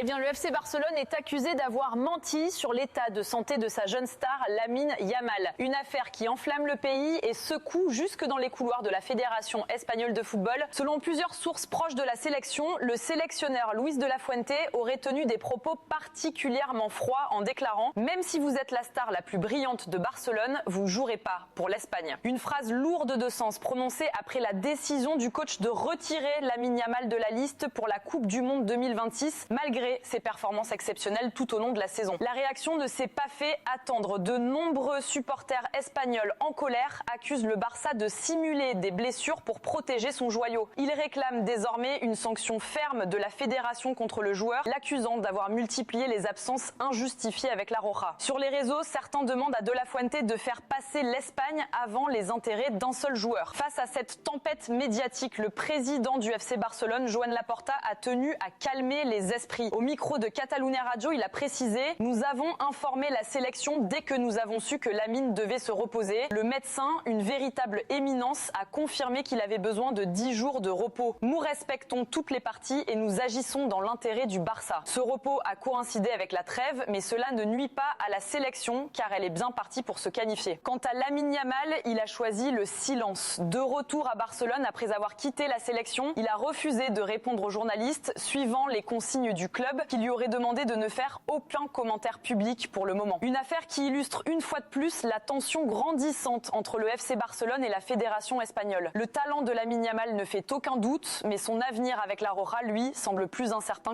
Eh bien, le FC Barcelone est accusé d'avoir menti sur l'état de santé de sa jeune star, Lamine Yamal. Une affaire qui enflamme le pays et secoue jusque dans les couloirs de la Fédération espagnole de football. Selon plusieurs sources proches de la sélection, le sélectionneur Luis de la Fuente aurait tenu des propos particulièrement froids en déclarant « Même si vous êtes la star la plus brillante de Barcelone, vous jouerez pas pour l'Espagne ». Une phrase lourde de sens prononcée après la décision du coach de retirer Lamine Yamal de la liste pour la Coupe du Monde 2026, malgré ses performances exceptionnelles tout au long de la saison. La réaction ne s'est pas fait attendre. De nombreux supporters espagnols en colère accusent le Barça de simuler des blessures pour protéger son joyau. Ils réclament désormais une sanction ferme de la fédération contre le joueur, l'accusant d'avoir multiplié les absences injustifiées avec la Roja. Sur les réseaux, certains demandent à De la Fuente de faire passer l'Espagne avant les intérêts d'un seul joueur. Face à cette tempête médiatique, le président du FC Barcelone, Joan Laporta, a tenu à calmer les esprits. Au micro de Catalunya Radio, il a précisé « Nous avons informé la sélection dès que nous avons su que Lamine devait se reposer. Le médecin, une véritable éminence, a confirmé qu'il avait besoin de 10 jours de repos. Nous respectons toutes les parties et nous agissons dans l'intérêt du Barça. Ce repos a coïncidé avec la trêve, mais cela ne nuit pas à la sélection car elle est bien partie pour se qualifier. Quant à Lamine Yamal, il a choisi le silence. De retour à Barcelone après avoir quitté la sélection, il a refusé de répondre aux journalistes, suivant les consignes du club qui lui aurait demandé de ne faire aucun commentaire public pour le moment. Une affaire qui illustre une fois de plus la tension grandissante entre le FC Barcelone et la fédération espagnole. Le talent de Lamine Yamal ne fait aucun doute, mais son avenir avec la Roja, lui, semble plus incertain.